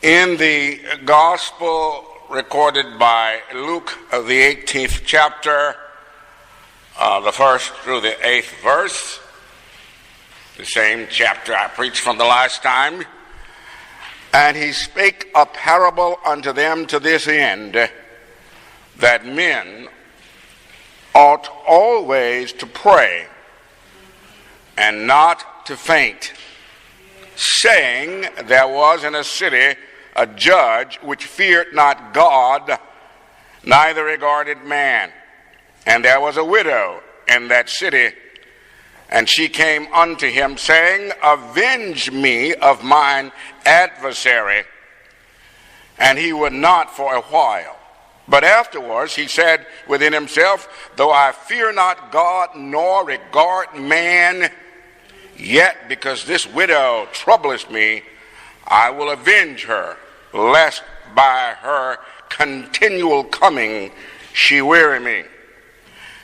In the gospel recorded by Luke of the 18th chapter, the 1st through the 8th verse, the same chapter I preached from the last time, and he spake a parable unto them to this end, that men ought always to pray and not to faint, saying, there was in a city a judge which feared not God, neither regarded man. And there was a widow in that city, and she came unto him, saying, avenge me of mine adversary. And he would not for a while. But afterwards he said within himself, though I fear not God nor regard man, yet because this widow troubleth me, I will avenge her, lest by her continual coming she weary me.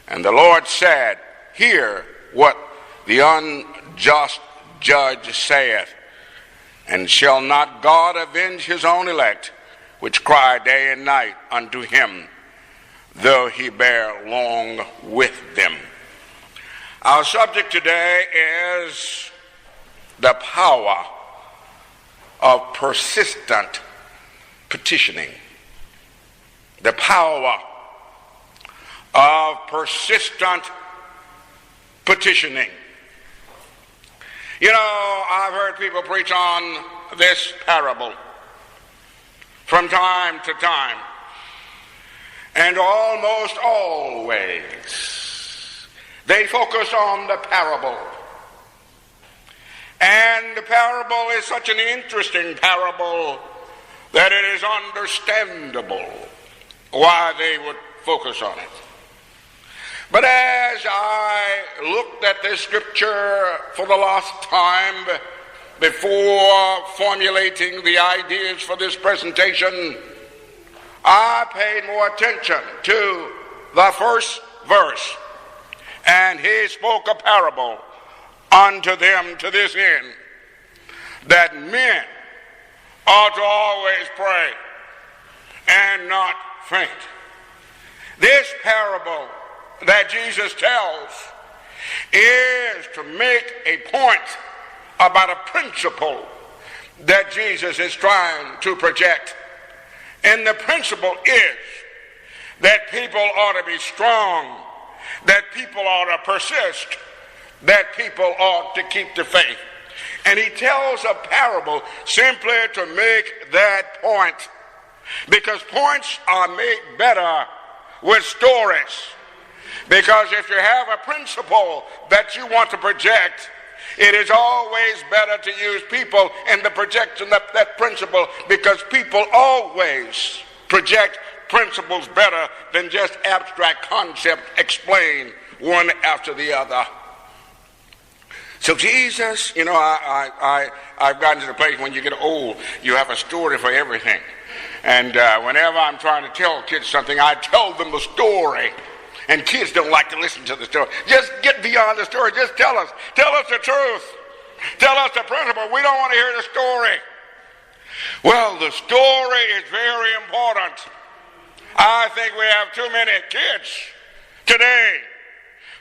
And the Lord said, hear what the unjust judge saith, and shall not God avenge his own elect, which cry day and night unto him, though he bear long with them? Our subject today is the power of persistent petitioning. The power of persistent petitioning. You know, I've heard people preach on this parable from time to time, and almost always they focus on the parable. And the parable is such an interesting parable that it is understandable why they would focus on it. But as I looked at this scripture for the last time before formulating the ideas for this presentation, I paid more attention to the first verse. And he spoke a parable unto them to this end, that men ought to always pray and not faint. This parable that Jesus tells is to make a point about a principle that Jesus is trying to project. And the principle is that people ought to be strong, that people ought to persist, that people ought to keep the faith. And he tells a parable simply to make that point, because points are made better with stories. Because if you have a principle that you want to project, it is always better to use people in the projection of that principle, because people always project principles better than just abstract concepts explained one after the other. So Jesus, you know, I've gotten to the place when you get old, you have a story for everything. And whenever I'm trying to tell kids something, I tell them the story. And kids don't like to listen to the story. Just get beyond the story. Just tell us. Tell us the truth. Tell us the principle. We don't want to hear the story. Well, the story is very important. I think we have too many kids today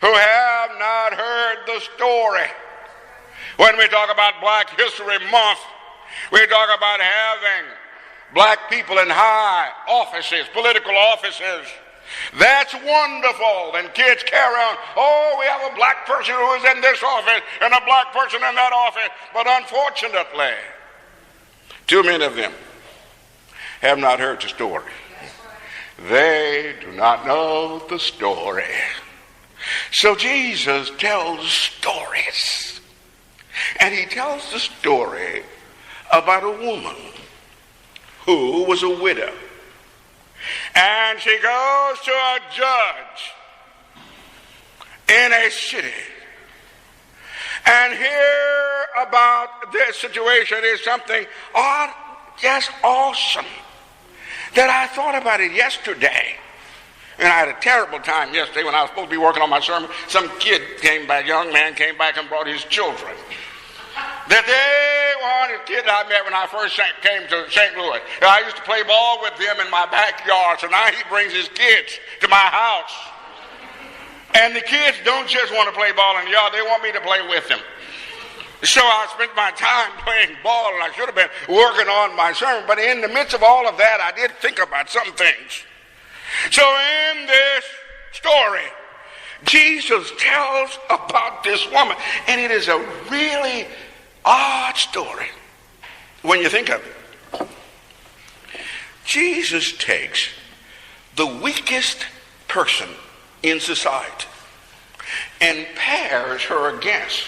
who have not heard the story. When we talk about Black History Month, we talk about having black people in high offices, political offices. That's wonderful. And kids carry on, oh, we have a black person who is in this office and a black person in that office. But unfortunately, too many of them have not heard the story. They do not know the story. So Jesus tells stories. And he tells the story about a woman who was a widow. And she goes to a judge in a city. And here about this situation is something odd, just awesome, that I thought about it yesterday. And I had a terrible time yesterday when I was supposed to be working on my sermon. Some kid came back, young man came back and brought his children. that they wanted, kid I met when I first came to St. Louis. I used to play ball with them in my backyard, so now he brings his kids to my house. And the kids don't just want to play ball in the yard, they want me to play with them. So I spent my time playing ball, and I should have been working on my sermon. But in the midst of all of that, I did think about some things. So in this story, Jesus tells about this woman, and it is a really odd story when you think of it. Jesus takes the weakest person in society and pairs her against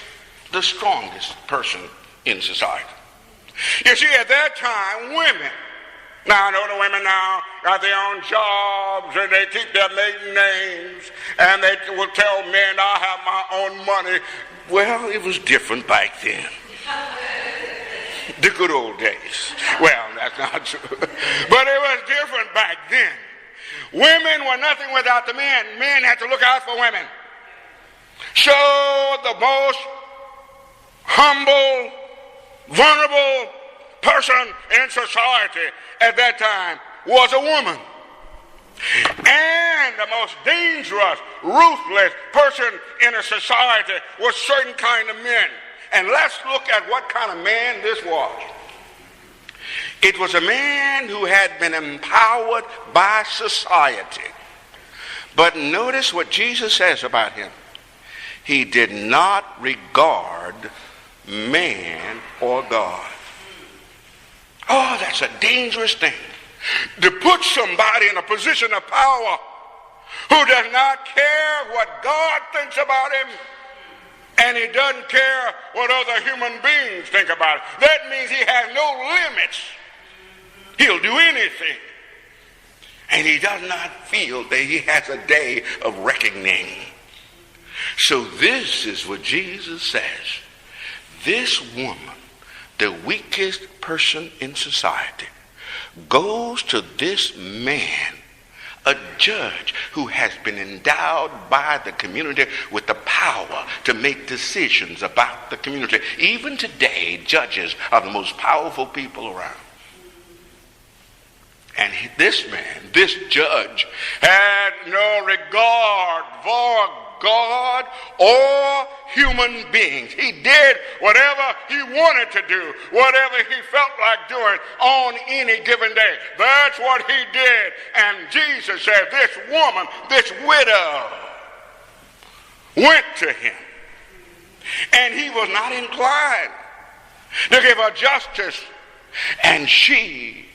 the strongest person in society. You see, at that time, women, now I know the women now got their own jobs and they keep their maiden names and they will tell men, I have my own money. Well, it was different back then. The good old days. Well, that's not true. But it was different back then. Women were nothing without the men. Men had to look out for women. So the most humble, vulnerable person in society at that time was a woman. And the most dangerous, ruthless person in a society was certain kind of men. And let's look at what kind of man this was. It was a man who had been empowered by society. But notice what Jesus says about him. He did not regard man or God. Oh, that's a dangerous thing. To put somebody in a position of power who does not care what God thinks about him, and he doesn't care what other human beings think about it. That means he has no limits. He'll do anything. And he does not feel that he has a day of reckoning. So this is what Jesus says. This woman, the weakest person in society, goes to this man, a judge who has been endowed by the community with the power to make decisions about the community. Even today, judges are the most powerful people around. And this man, this judge, had no regard for God or human beings. He did whatever he wanted to do, whatever he felt like doing on any given day. That's what he did. And Jesus said, this woman, this widow, went to him. And he was not inclined to give her justice. And she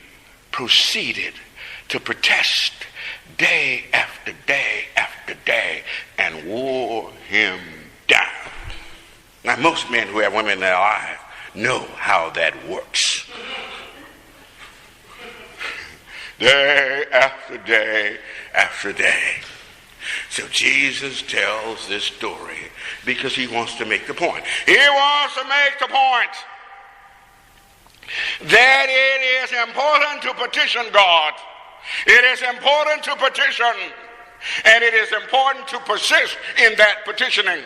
proceeded to protest day after day after day and wore him down. Now, most men who have women in their life know how that works. Day after day after day. So Jesus tells this story because he wants to make the point. He wants to make the point that it is important to petition God. It is important to petition, and it is important to persist in that petitioning.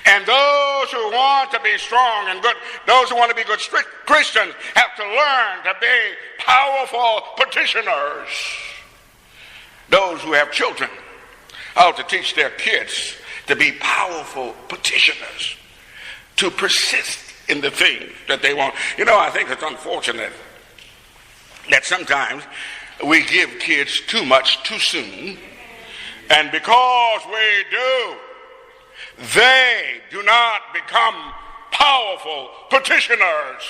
And those who want to be strong and good, those who want to be good Christians, have to learn to be powerful petitioners. Those who have children ought to teach their kids to be powerful petitioners, to persist in the things that they want. You know, I think it's unfortunate that sometimes we give kids too much too soon, and because we do, they do not become powerful petitioners.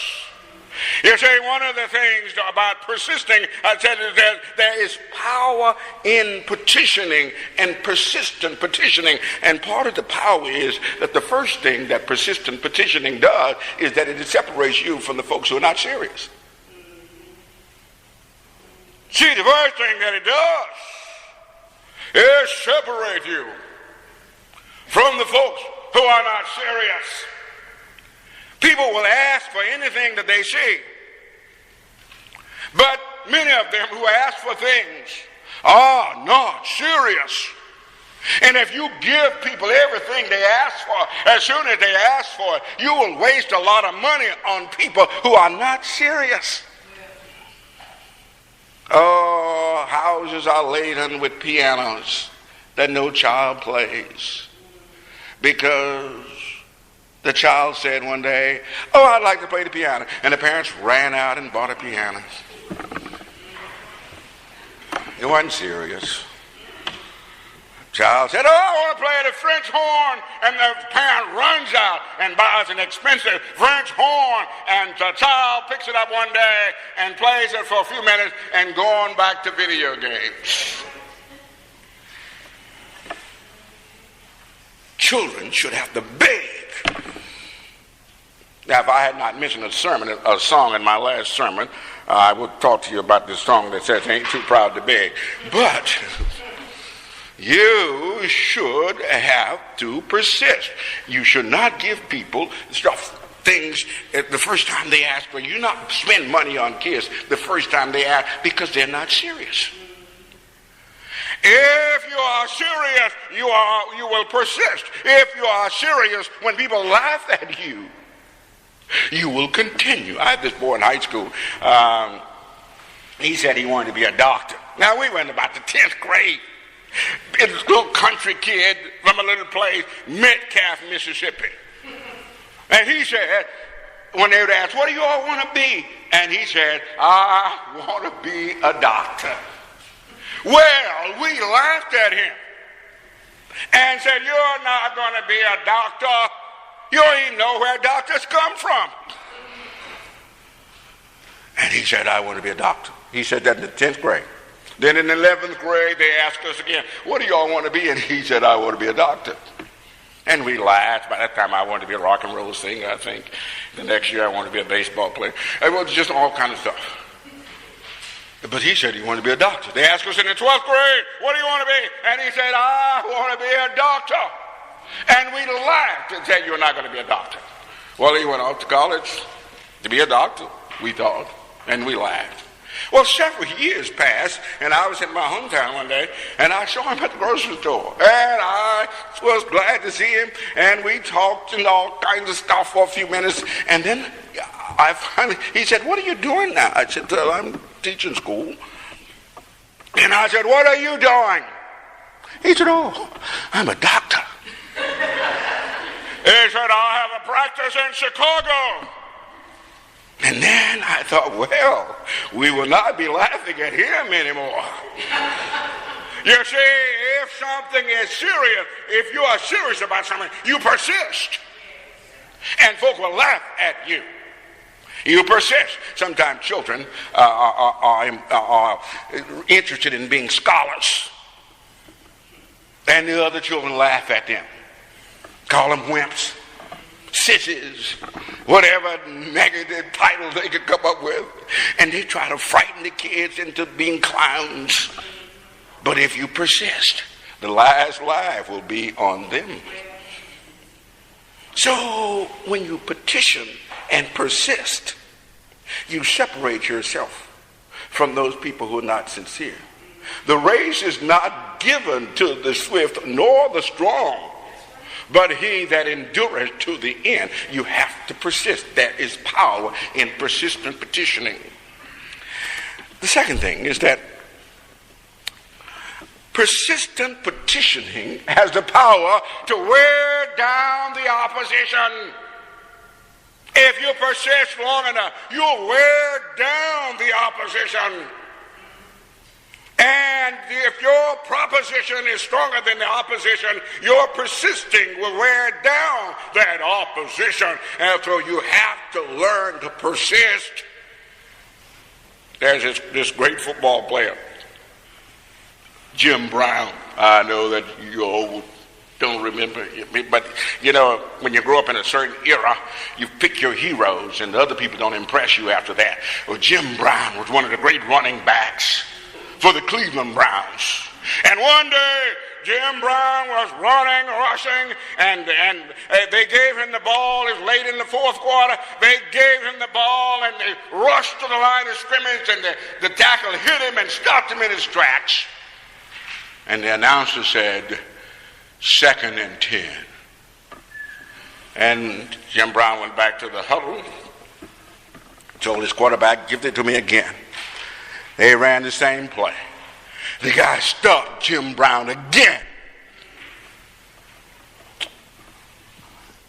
You see, one of the things about persisting, I said, is that there is power in petitioning and persistent petitioning. And part of the power is that the first thing that persistent petitioning does is that it separates you from the folks who are not serious. See, the first thing that it does is separate you from the folks who are not serious. People will ask for anything that they see, but many of them who ask for things are not serious. And if you give people everything they ask for, as soon as they ask for it, you will waste a lot of money on people who are not serious. Oh, houses are laden with pianos that no child plays because the child said one day, "Oh, I'd like to play the piano." And the parents ran out and bought a piano. It wasn't serious. Child said, "Oh, I want to play the French horn," and the parent runs out and buys an expensive French horn, and the child picks it up one day and plays it for a few minutes and going back to video games. Children should have to beg. Now, if I had not mentioned a song in my last sermon, I would talk to you about this song that says, "Ain't too proud to beg." But you should have to persist. You should not give people things the first time they ask for. You not spend money on kids the first time they ask because they're not serious. If you are serious, you will persist. If you are serious when people laugh at you, you will continue. I had this boy in high school. He said he wanted to be a doctor. Now, we were in about the 10th grade. This little country kid from a little place, Metcalf, Mississippi. And he said, when they would ask, "What do you all want to be?" And he said, "I want to be a doctor." Well, we laughed at him and said, "You're not going to be a doctor. You don't even know where doctors come from." And he said, "I want to be a doctor." He said that in the 10th grade. Then in the 11th grade, they asked us again, "What do y'all want to be?" And he said, "I want to be a doctor." And we laughed. By that time, I wanted to be a rock and roll singer, I think. The next year, I wanted to be a baseball player. It was just all kind of stuff. But he said he wanted to be a doctor. They asked us in the 12th grade, "What do you want to be?" And he said, "I want to be a doctor." And we laughed and said, "You're not going to be a doctor." Well, he went off to college to be a doctor, we thought, and we laughed. Well, several years passed, and I was in my hometown one day, and I saw him at the grocery store, and I was glad to see him, and we talked and all kinds of stuff for a few minutes, and then he said, "What are you doing now?" I said, "Well, I'm teaching school." And I said, "What are you doing?" He said, "Oh, I'm a doctor." He said, "I have a practice in Chicago." And then I thought, well, we will not be laughing at him anymore. You see, if something is serious, if you are serious about something, you persist. And folk will laugh at you. You persist. Sometimes children are interested in being scholars. And the other children laugh at them. Call them wimps, sissies, whatever negative title they could come up with. And they try to frighten the kids into being clowns. But if you persist, the last laugh will be on them. So when you petition and persist, you separate yourself from those people who are not sincere. The race is not given to the swift nor the strong, but he that endureth to the end. You have to persist. There is power in persistent petitioning. The second thing is that persistent petitioning has the power to wear down the opposition. If you persist long enough, you'll wear down the opposition. And if your proposition is stronger than the opposition, your persisting will wear down that opposition. And so you have to learn to persist. There's this great football player, Jim Brown. I know that you all don't remember, but you know, when you grow up in a certain era, you pick your heroes, and the other people don't impress you after that. Well, Jim Brown was one of the great running backs for the Cleveland Browns. And one day, Jim Brown was running, rushing, and they gave him the ball. It was late in the fourth quarter. They gave him the ball, and they rushed to the line of scrimmage, and the tackle hit him and stopped him in his tracks. And the announcer said, 2nd and 10. And Jim Brown went back to the huddle, told his quarterback, give it to me again. They ran the same play. The guy stuck Jim Brown again.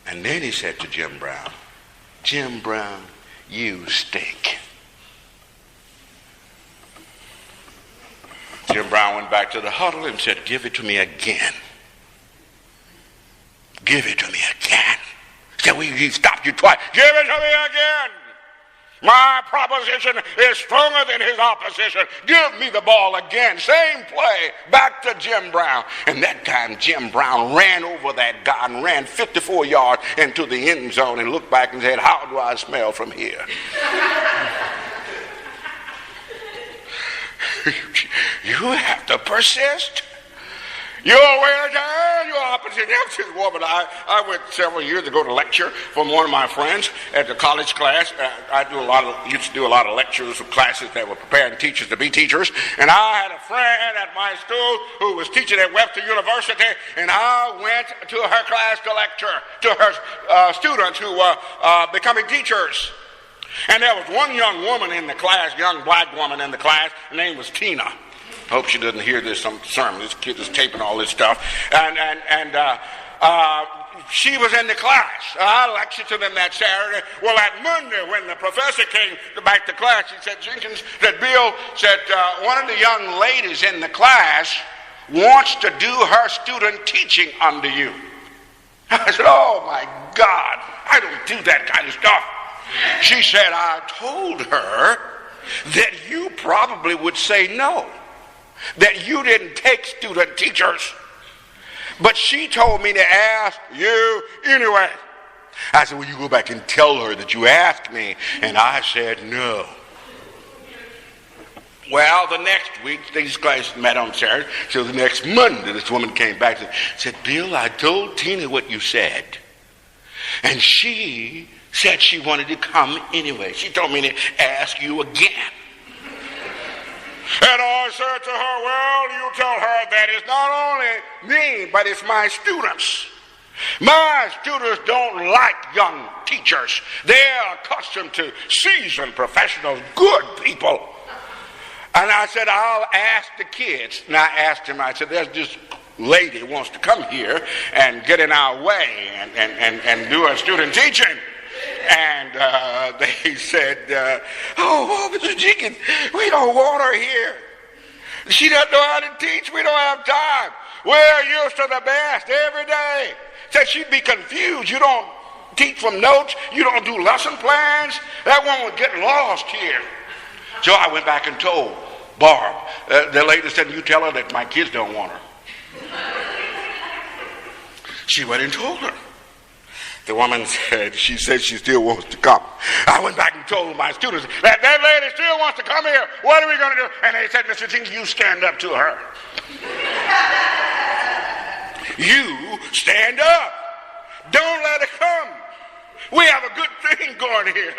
And then he said to Jim Brown, Jim Brown, you stink. Jim Brown went back to the huddle and said, give it to me again. Give it to me again. He said, he stopped you twice. Give it to me again. My proposition is stronger than his opposition. Give me the ball again. Same play. Back to Jim Brown. And that time Jim Brown ran over that guy and ran 54 yards into the end zone and looked back and said, how do I smell from here? You have to persist. You're aware of your opposition. This woman, I went several years ago to lecture from one of my friends at the college class. I used to do a lot of lectures for classes that were preparing teachers to be teachers. And I had a friend at my school who was teaching at Webster University, and I went to her class to lecture to her students who were becoming teachers. And there was one young woman in the class, young black woman in the class. Her name was Tina. Hope she doesn't hear this sermon. This kid is taping all this stuff. And she was in the class. I lectured to them that Saturday. Well, that Monday when the professor came back to class, he said, Jenkins, that Bill said, one of the young ladies in the class wants to do her student teaching under you. I said, oh my God, I don't do that kind of stuff. She said, I told her that you probably would say no, that you didn't take student teachers, but she told me to ask you anyway. I said, well, you go back and tell her that you asked me, and I said no. Well, the next week, these guys met on Saturday, so the next Monday, this woman came back and said, Bill, I told Tina what you said, and she said she wanted to come anyway. She told me to ask you again. And I said to her, well, you tell her that it's not only me, but it's my students. My students don't like young teachers. They're accustomed to seasoned professionals, good people. And I said, I'll ask the kids. And I asked him, I said, there's this lady who wants to come here and get in our way and do her student teaching. And they said, oh, Mr. Jenkins, we don't want her here. She doesn't know how to teach. We don't have time. We're used to the best every day. Said she'd be confused. You don't teach from notes. You don't do lesson plans. That one would get lost here. So I went back and told Barb, the lady said, you tell her that my kids don't want her. She went and told her. The woman said, she said she still wants to come. I went back and told my students, that lady still wants to come here. What are we going to do? And they said, Mr. Jenkins, you stand up to her. You stand up. Don't let her come. We have a good thing going here.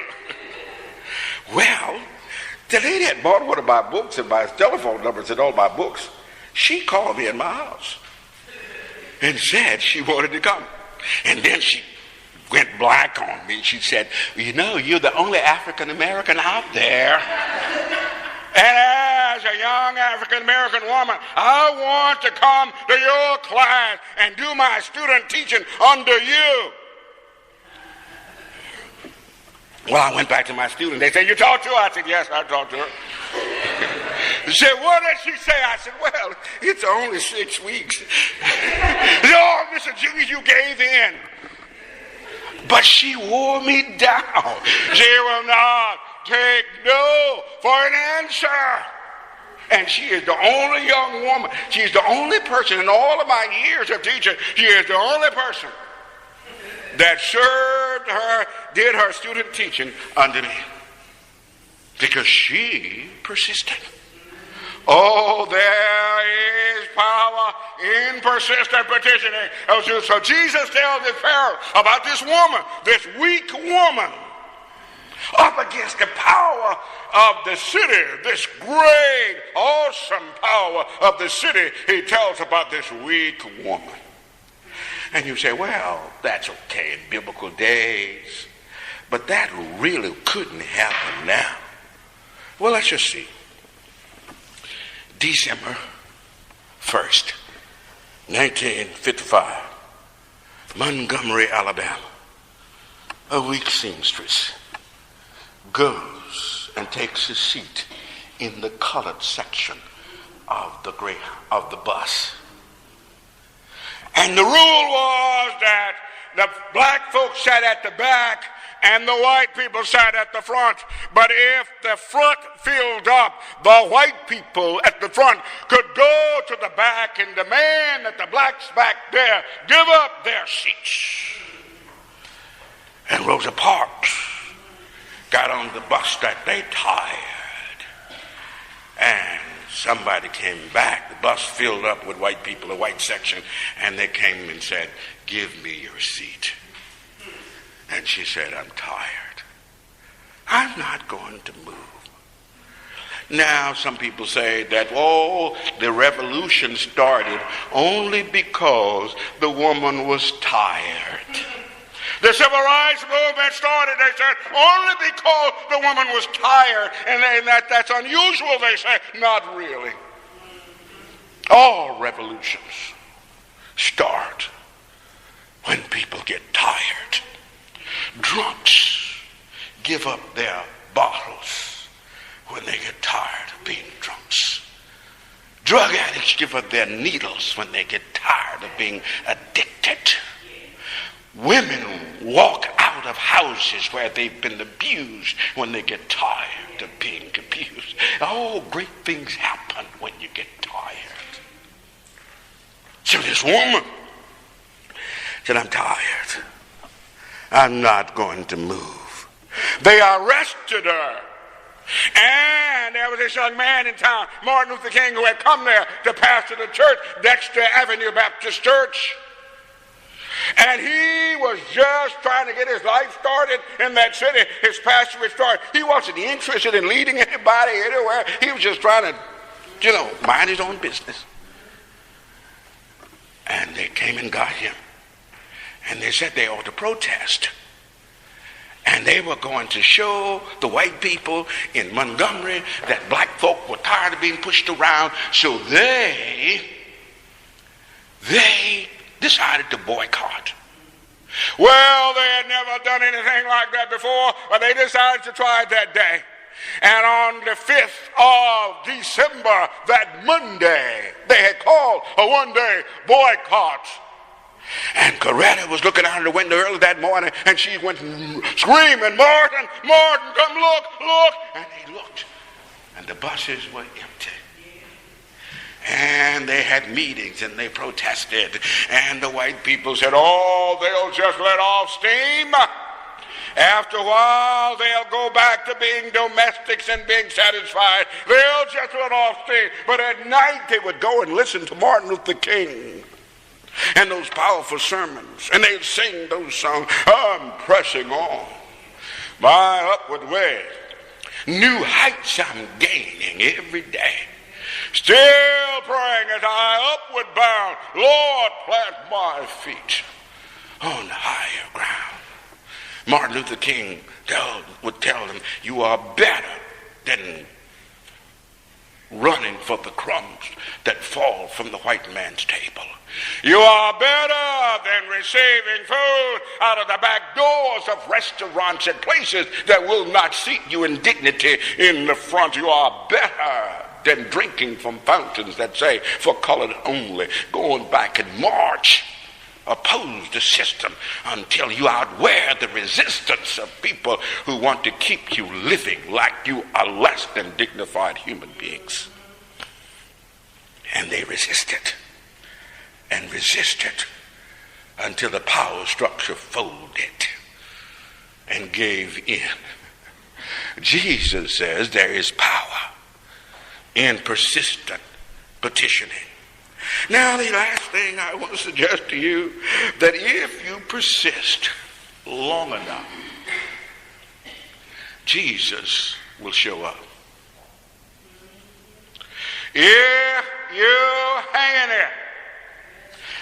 Well, the lady had bought one of my books and my telephone number and said, all my books. She called me in my house and said she wanted to come. And then she went black on me. She said, you know, you're the only African American out there. And as a young African American woman, I want to come to your class and do my student teaching under you. Well, I went back to my student. They said, you talked to her? I said, yes, I talked to her. They said, what did she say? I said, well, it's only 6 weeks. They said, oh, Mr. Jenkins, you gave in. But she wore me down. She will not take no for an answer. And she is the only young woman. She's the only person in all of my years of teaching. She is the only person that served her, did her student teaching under me. Because she persisted. Oh, there is power in persistent petitioning. So Jesus tells this parable about this woman, this weak woman, up against the power of the city, this great, awesome power of the city. He tells about this weak woman. And you say, well, that's okay in biblical days, but that really couldn't happen now. Well, let's just see. December 1st, 1955, Montgomery, Alabama. A weak seamstress goes and takes a seat in the colored section of the bus. And the rule was that the black folks sat at the back and the white people sat at the front. But if the front filled up, the white people at the front could go to the back and demand that the blacks back there give up their seats. And Rosa Parks got on the bus that they tired. And somebody came back. The bus filled up with white people, the white section, and they came and said, give me your seat. And she said, I'm tired. I'm not going to move. Now, some people say that, the revolution started only because the woman was tired. The civil rights movement started, they said, only because the woman was tired. And that's unusual, they say. Not really. All revolutions start when people get tired. Drunks give up their bottles when they get tired of being drunks. Drug addicts give up their needles when they get tired of being addicted. Women walk out of houses where they've been abused when they get tired of being abused. Oh, great things happen when you get tired. So this woman said, I'm tired. I'm not going to move. They arrested her. And there was this young man in town, Martin Luther King, who had come there to pastor the church, Dexter Avenue Baptist Church. And he was just trying to get his life started in that city. His pastorate started. He wasn't interested in leading anybody anywhere. He was just trying to, mind his own business. And they came and got him. And they said they ought to protest. And they were going to show the white people in Montgomery that black folk were tired of being pushed around. So they decided to boycott. Well, they had never done anything like that before, but they decided to try it that day. And on the 5th of December, that Monday, they had called a one-day boycott. And Coretta was looking out of the window early that morning, and she went screaming, Martin, come look. And he looked, and the buses were empty. And they had meetings and they protested. And the white people said, they'll just let off steam. After a while, they'll go back to being domestics and being satisfied. They'll just let off steam. But at night, they would go and listen to Martin Luther King and those powerful sermons. And they'd sing those songs, I'm pressing on my upward way. New heights I'm gaining every day. Still praying as I upward bound, Lord, plant my feet on higher ground. Martin Luther King would tell them, you are better than running for the crumbs that fall from the white man's table. You are better than receiving food out of the back doors of restaurants and places that will not seat you in dignity in the front. You are better than drinking from fountains that say for colored only. Going back in March, oppose the system until you outwear the resistance of people who want to keep you living like you are less than dignified human beings. And they resisted and resisted until the power structure folded and gave in. Jesus says there is power in persistent petitioning. Now, the last thing I want to suggest to you, that if you persist long enough, Jesus will show up. If you hang in there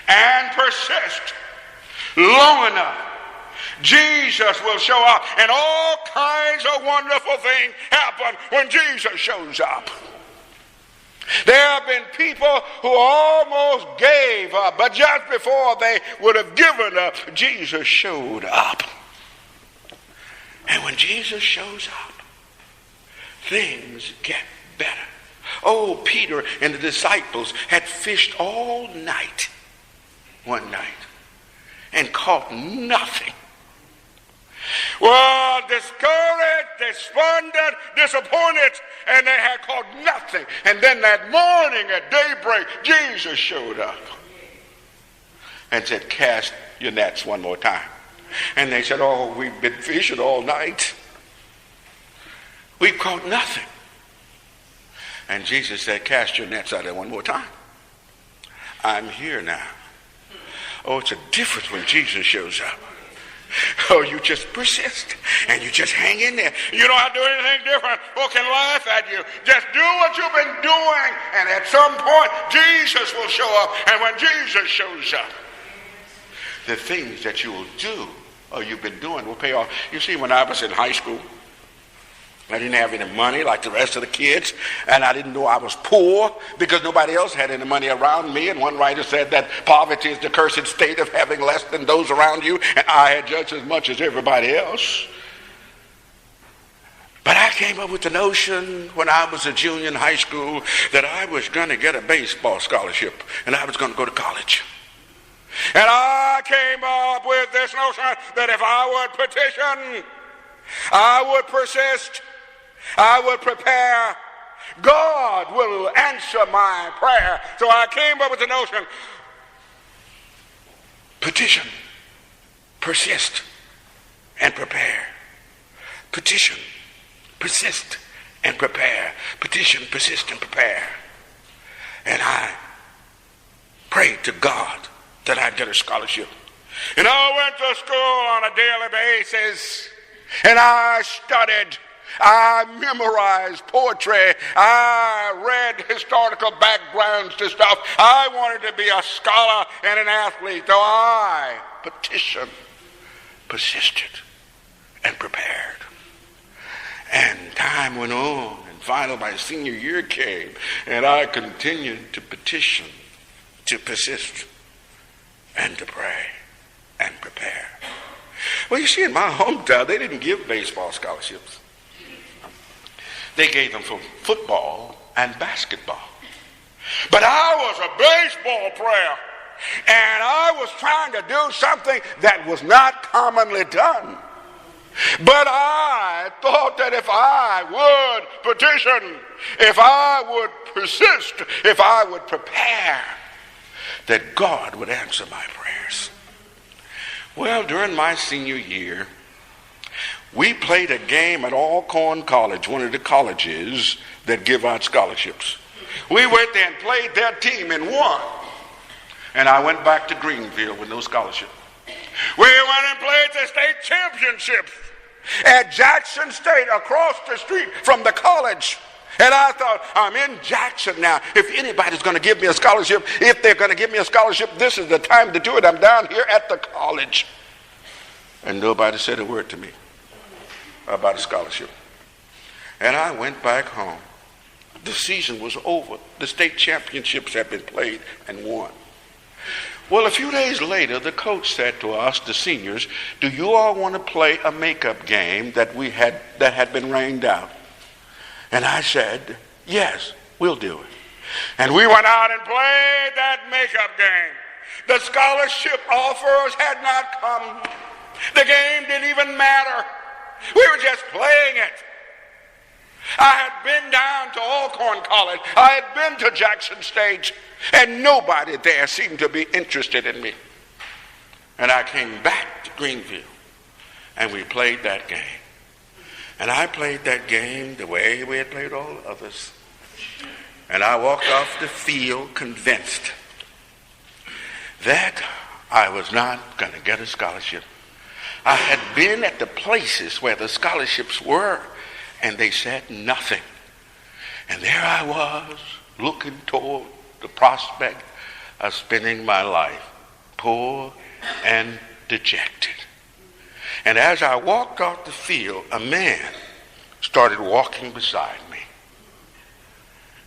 and persist long enough, Jesus will show up, and all kinds of wonderful things happen when Jesus shows up. There have been people who almost gave up, but just before they would have given up, Jesus showed up. And when Jesus shows up, things get better. Oh, Peter and the disciples had fished all night, one night, and caught nothing. Well, discouraged, despondent, disappointed, and they had caught nothing. And then that morning at daybreak, Jesus showed up and said, cast your nets one more time. And they said, oh, we've been fishing all night. We've caught nothing. And Jesus said, cast your nets out there one more time. I'm here now. Oh, it's a difference when Jesus shows up. Oh, you just persist and you just hang in there. You don't have to do anything different. Who can laugh at you? Just do what you've been doing, and at some point Jesus will show up. And when Jesus shows up, the things that you will do or you've been doing will pay off. You see, when I was in high school, I didn't have any money like the rest of the kids, and I didn't know I was poor because nobody else had any money around me. And one writer said that poverty is the cursed state of having less than those around you, and I had just as much as everybody else. But I came up with the notion when I was a junior in high school that I was going to get a baseball scholarship, and I was going to go to college. And I came up with this notion that if I would petition, I would persist, I would prepare, God will answer my prayer. So I came up with the notion, petition, persist, and prepare. Petition, persist, and prepare. Petition, persist, and prepare. And I prayed to God that I'd get a scholarship. And I went to school on a daily basis, and I studied. I memorized poetry. I read historical backgrounds to stuff. I wanted to be a scholar and an athlete. So I petitioned, persisted, and prepared. And time went on, and finally my senior year came, and I continued to petition, to persist, and to pray, and prepare. Well, you see, in my hometown, they didn't give baseball scholarships. They gave them for football and basketball. But I was a baseball player, and I was trying to do something that was not commonly done. But I thought that if I would petition, if I would persist, if I would prepare, that God would answer my prayers. Well, during my senior year, we played a game at Alcorn College, one of the colleges that give out scholarships. We went there and played their team and won. And I went back to Greenville with no scholarship. We went and played the state championship at Jackson State across the street from the college. And I thought, I'm in Jackson now. If anybody's going to give me a scholarship, if they're going to give me a scholarship, this is the time to do it. I'm down here at the college. And nobody said a word to me about a scholarship. And I went back home. The season was over. The state championships had been played and won. Well, a few days later, the coach said to us, the seniors, do you all want to play a makeup game that had been rained out? And I said, yes, we'll do it. And we went out and played that makeup game. The scholarship offers had not come. The game didn't even matter. We were just playing it. I had been down to Alcorn College. I had been to Jackson State, and nobody there seemed to be interested in me. And I came back to Greenville, and we played that game. And I played that game the way we had played all the others. And I walked off the field convinced that I was not going to get a scholarship. I had been at the places where the scholarships were, and they said nothing. And there I was, looking toward the prospect of spending my life poor and dejected. And as I walked off the field, a man started walking beside me.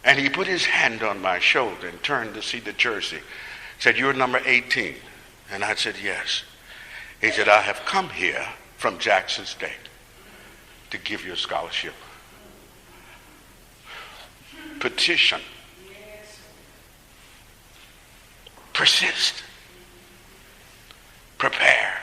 And he put his hand on my shoulder and turned to see the jersey. Said, "You're number 18. And I said, "Yes." He said, "I have come here from Jackson State to give you a scholarship." Petition. Persist. Prepare.